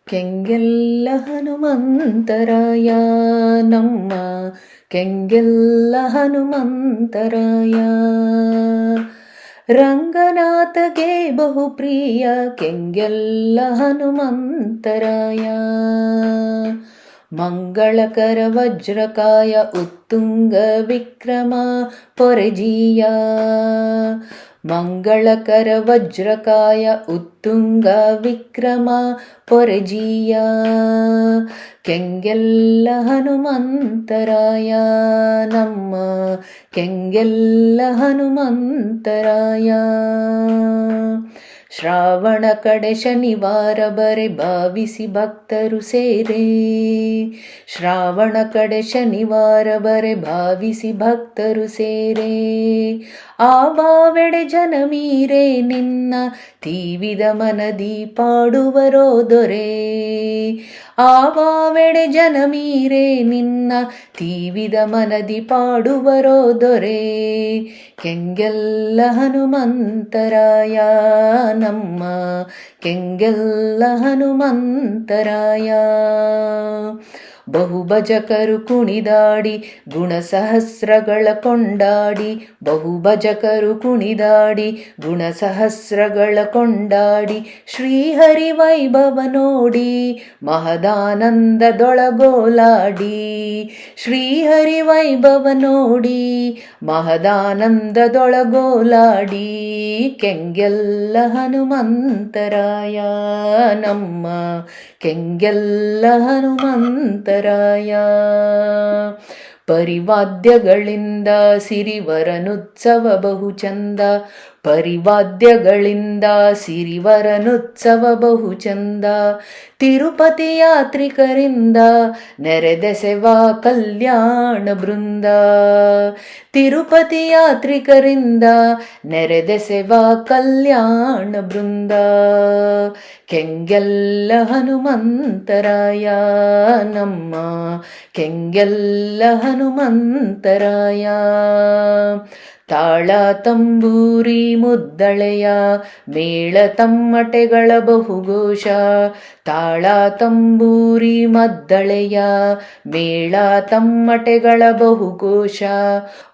ಕೆಂಗೆಲ್ಲ ಹನುಮಂತರಾಯ ನಮ್ಮ ಕೆಂಗೆಲ್ಲ ಹನುಮಂತರಾಯ. ರಂಗನಾಥಗೆ ಬಹುಪ್ರಿಯ ಕೆಂಗೆಲ್ಲ ಹನುಮಂತರಾಯ. ಮಂಗಳಕರ ವಜ್ರಕಾಯ ಉತ್ತುಂಗ ವಿಕ್ರಮ ಪೊರೆಜಿಯ. ಮಂಗಳಕರ ವಜ್ರಕಾಯ ಉತ್ತುಂಗ ವಿಕ್ರಮ ಪೊರೆಜಿಯ. ಕೆಂಗೆಲ್ಲ ಹನುಮಂತರಾಯ ನಮ್ಮ ಕೆಂಗೆಲ್ಲ ಹನುಮಂತರಾಯ. ಶ್ರಾವಣ ಕಡೆ ಶನಿವಾರ ಬರೆ ಭಾವಿಸಿ ಭಕ್ತರು ಸೇರೆ. ಶ್ರಾವಣ ಕಡೆ ಶನಿವಾರ ಬರೆ ಭಾವಿಸಿ ಭಕ್ತರು ಸೇರೆ. ಆವಾವೆಡೆ ಜನ ಮೀರೆ ನಿನ್ನ ತೀವಿದ ಮನದಿ ಪಾಡುವರೋ ದೊರೆ. ಆವಾವೆಡೆ ಜನ ಮೀರೆ ನಿನ್ನ ತೀವಿದ ಮನದಿ ಪಾಡುವರೋ ದೊರೆ. ಕೆಂಗೆಲ್ಲ ಹನುಮಂತರಾಯ ನಮ್ಮ ಕೆಂಗೆಲ್ಲ ಹನುಮಂತರಾಯ. ಬಹುಭಜಕರು ಕುಣಿದಾಡಿ ಗುಣಸಹಸ್ರಗಳ ಕೊಂಡಾಡಿ. ಬಹುಭಜಕರು ಕುಣಿದಾಡಿ ಗುಣಸಹಸ್ರಗಳ ಕೊಂಡಾಡಿ. ಶ್ರೀಹರಿ ವೈಭವ ನೋಡಿ ಮಹದಾನಂದದೊಳಗೋಲಾಡಿ. ಶ್ರೀಹರಿ ವೈಭವ ನೋಡಿ ಮಹದಾನಂದದೊಳಗೋಲಾಡಿ. ಕೆಂಗೆಲ್ಲ ಹನುಮಂತರಾಯ ನಮ್ಮ ಕೆಂಗೆಲ್ಲ ಹನುಮಂತರಾಯ. ಪರಿವಾದ್ಯಗಳಿಂದ ಸಿರಿವರನುತ್ಸವ ಬಹುಚಂದ. ಪರಿವಾದ್ಯಗಳಿಂದ ಸಿರಿವರನುತ್ಸವ ಬಹುಚಂದ. ತಿರುಪತಿ ಯಾತ್ರಿಕರಿಂದ ನೆರೆದೆಸೆವ ಕಲ್ಯಾಣ ಬೃಂದ. ತಿರುಪತಿ ಯಾತ್ರಿಕರಿಂದ ನೆರೆದೆಸೆವ ಕಲ್ಯಾಣ ಬೃಂದ. ಕೆಂಗೆಲ್ಲ ಹನುಮಂತರಾಯ ನಮ್ಮ ಕೆಂಗೆಲ್ಲ ಹನುಮಂತರಾಯ. ತಾಳ ತಂಬೂರಿ ಮುದ್ದಳೆಯ ಮೇಳ ತಮ್ಮಟೆಗಳ ಬಹುಘೋಷ. ತಾಳ ತಂಬೂರಿ ಮದ್ದಳೆಯ ಮೇಳ ತಮ್ಮಟೆಗಳ ಬಹುಘೋಷ.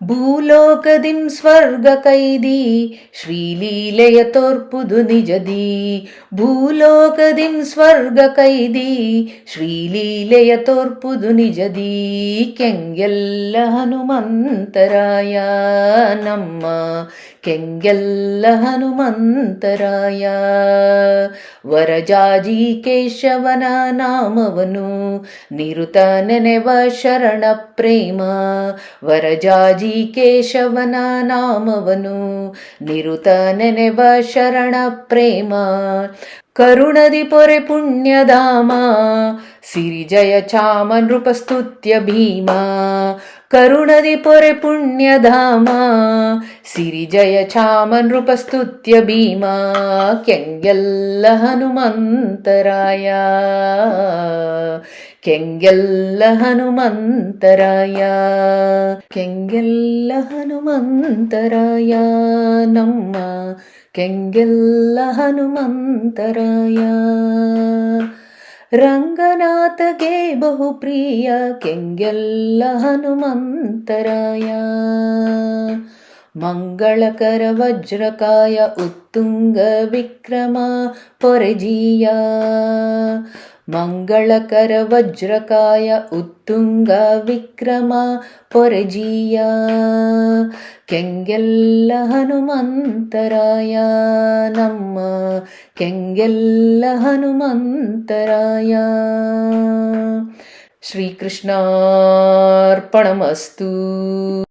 ಭೂಲೋಕದಿಂ ಸ್ವರ್ಗ ಕೈದಿ ಶ್ರೀಲೀಲೆಯ ತೋರ್ಪುದು ನಿಜದಿ. ಭೂಲೋಕದಿಂ ಸ್ವರ್ಗ ಕೈದಿ ಶ್ರೀಲೀಲೆಯ ತೋರ್ಪುದು ನಿಜದಿ. ಕೆಂಗೆಲ್ಲ ಹನುಮಂತರಾಯ ನಮ್ಮ ಕೆಂಗೆಲ್ಲ ಹನುಮಂತರಾಯ. ವರಜಾಜಿ ಕೇಶವನ ನಾಮವನು ನಿರುತ ನೆನೆವ ಶರಣ ಪ್ರೇಮ. ವರಜಾಜಿ ಕೇಶವನ ನಾಮವನು ನಿರುತ ನೆನೆವ ಶರಣ ಪ್ರೇಮ. ಕರುಣದಿ ಪೊರೆ ಪುಣ್ಯಧಾಮ ಸಿರಿಜಯ ಚಾಮ ನೃಪಸ್ತುತ್ಯ ಭೀಮ. ಕರುಣದಿ ಪೊರೆ ಪುಣ್ಯಧಾಮ ಸಿರಿಜಯ ಚಾಮ ನೃಪಸ್ತುತ್ಯ ಭೀಮ. ಕೆಂಗೆಲ್ಲ ಹನುಮಂತರಾಯ ಕೆಂಗೆಲ್ಲ ಹನುಮಂತರಾಯ. ಕೆಂಗೆಲ್ಲ ಹನುಮಂತರಾಯ ನಮ್ಮ ಕೆಂಗೆಲ್ಲ ಹನುಮಂತರಾಯ. ರಂಗನಾಥಗೆ ಬಹುಪ್ರಿಯ ಕೆಂಗೆಲ್ಲ ಹನುಮಂತರಾಯ. ಮಂಗಳಕರ ವಜ್ರಕಾಯ ಉತ್ತುಂಗ ವಿಕ್ರಮ ಪೊರೆಜಿಯ. ಮಂಗಳಕರ ವಜ್ರಕಾಯ ಉತ್ತುಂಗ ವಿಕ್ರಮ ಪೊರೆಜಿಯ. ಕೆಂಗೆಲ್ಲ ಹನುಮಂತರಾಯ ನಮ್ಮ ಕೆಂಗೆಲ್ಲ ಹನುಮಂತರಾಯ. ಶ್ರೀಕೃಷ್ಣಾರ್ಪಣಮಸ್ತು.